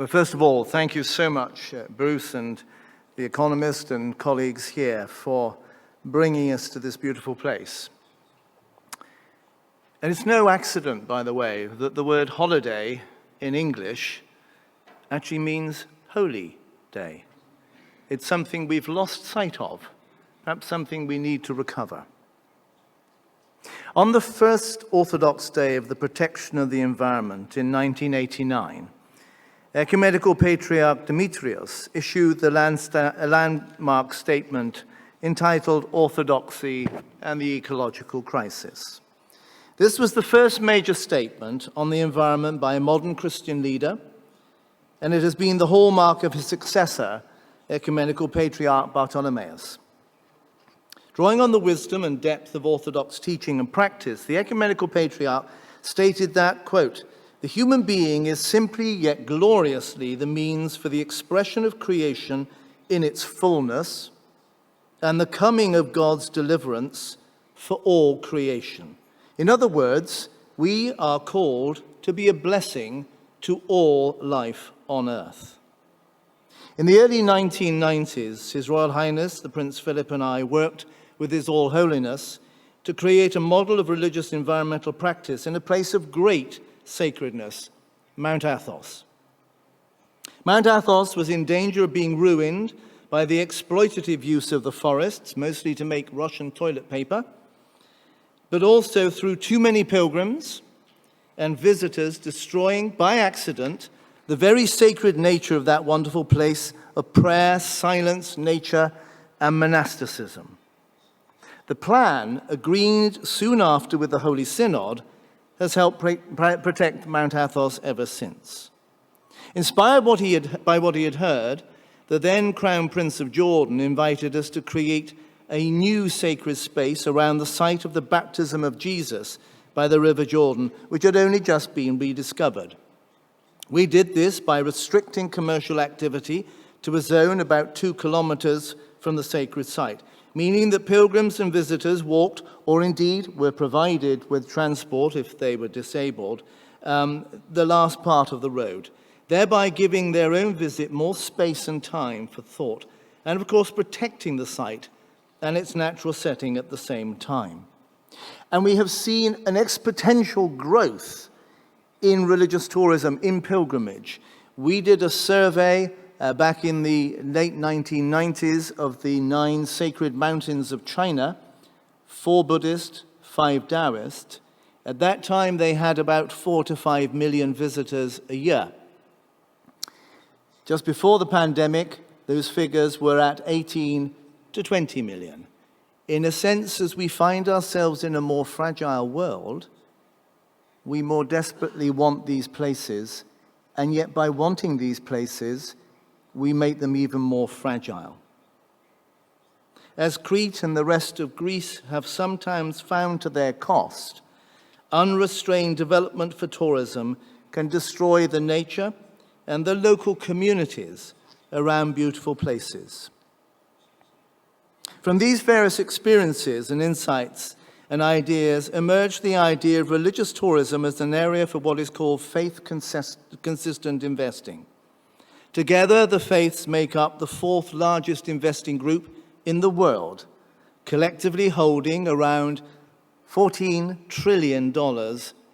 Well, first of all, thank you so much, Bruce and The Economist and colleagues here for bringing us to this beautiful place. And it's no accident, by the way, that the word holiday in English actually means holy day. It's something we've lost sight of, perhaps something we need to recover. On the first Orthodox Day of the Protection of the Environment in 1989, Ecumenical Patriarch Demetrios issued a landmark statement entitled Orthodoxy and the Ecological Crisis. This was the first major statement on the environment by a modern Christian leader, and it has been the hallmark of his successor, Ecumenical Patriarch Bartholomeus. Drawing on the wisdom and depth of Orthodox teaching and practice, the Ecumenical Patriarch stated that, quote, "The human being is simply yet gloriously the means for the expression of creation in its fullness and the coming of God's deliverance for all creation." In other words, we are called to be a blessing to all life on earth. In the early 1990s, His Royal Highness, the Prince Philip, and I worked with His All Holiness to create a model of religious environmental practice in a place of great sacredness, Mount Athos. Mount Athos was in danger of being ruined by the exploitative use of the forests, mostly to make Russian toilet paper, but also through too many pilgrims and visitors destroying by accident the very sacred nature of that wonderful place of prayer, silence, nature, and monasticism. The plan, agreed soon after with the Holy Synod, has helped protect Mount Athos ever since. Inspired by what he had heard, the then Crown Prince of Jordan invited us to create a new sacred space around the site of the baptism of Jesus by the River Jordan, which had only just been rediscovered. We did this by restricting commercial activity to a zone about 2 kilometers from the sacred site, meaning that pilgrims and visitors walked, or indeed were provided with transport if they were disabled, the last part of the road, thereby giving their own visit more space and time for thought, and of course protecting the site and its natural setting at the same time. And we have seen an exponential growth in religious tourism, in pilgrimage. We did a survey back in the late 1990s of the 9 sacred mountains of China, 4 Buddhist, 5 Taoist. At that time, they had about 4 to 5 million visitors a year. Just before the pandemic, those figures were at 18 to 20 million. In a sense, as we find ourselves in a more fragile world, we more desperately want these places, and yet by wanting these places, we make them even more fragile. As Crete and the rest of Greece have sometimes found to their cost, unrestrained development for tourism can destroy the nature and the local communities around beautiful places. From these various experiences and insights and ideas emerged the idea of religious tourism as an area for what is called faith-consistent investing. Together, the faiths make up the 4th largest investing group in the world, collectively holding around $14 trillion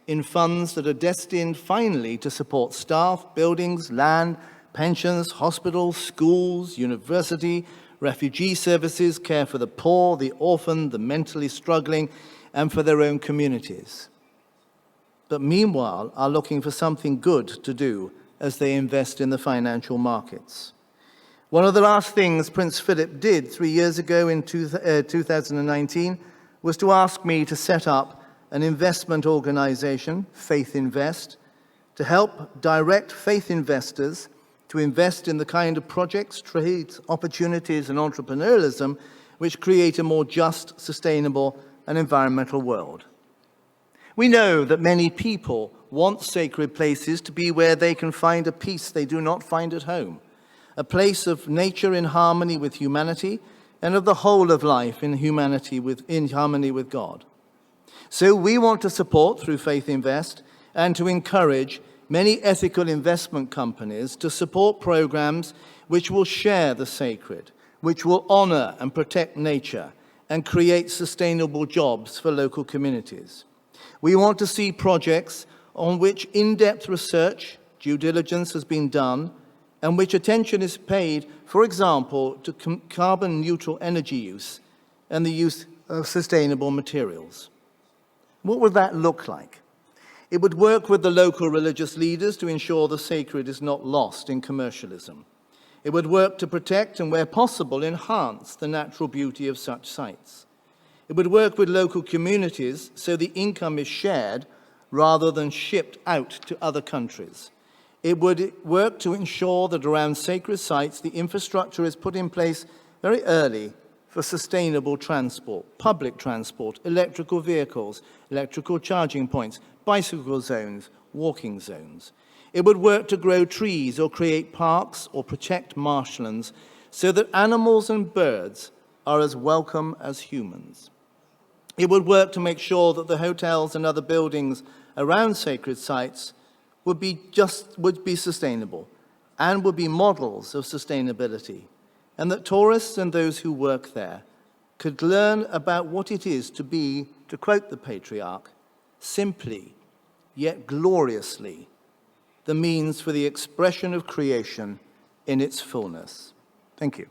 in funds that are destined finally to support staff, buildings, land, pensions, hospitals, schools, university, refugee services, care for the poor, the orphan, the mentally struggling, and for their own communities. But meanwhile, are looking for something good to do as they invest in the financial markets. One of the last things Prince Philip did 3 years ago in 2019 was to ask me to set up an investment organization, FaithInvest, to help direct faith investors to invest in the kind of projects, trades, opportunities, and entrepreneurialism which create a more just, sustainable, and environmental world. We know that many people want sacred places to be where they can find a peace they do not find at home, a place of nature in harmony with humanity, and of the whole of life in harmony with God. So we want to support, through FaithInvest, and to encourage many ethical investment companies to support programs which will share the sacred, which will honor and protect nature, and create sustainable jobs for local communities. We want to see projects on which in-depth research, due diligence has been done, and which attention is paid, for example, to carbon-neutral energy use and the use of sustainable materials. What would that look like? It would work with the local religious leaders to ensure the sacred is not lost in commercialism. It would work to protect and, where possible, enhance the natural beauty of such sites. It would work with local communities so the income is shared rather than shipped out to other countries. It would work to ensure that around sacred sites the infrastructure is put in place very early for sustainable transport, public transport, electrical vehicles, electrical charging points, bicycle zones, walking zones. It would work to grow trees or create parks or protect marshlands so that animals and birds are as welcome as humans. It would work to make sure that the hotels and other buildings around sacred sites would be sustainable and would be models of sustainability, and that tourists and those who work there could learn about what it is to be, to quote the patriarch, simply yet gloriously the means for the expression of creation in its fullness. Thank you.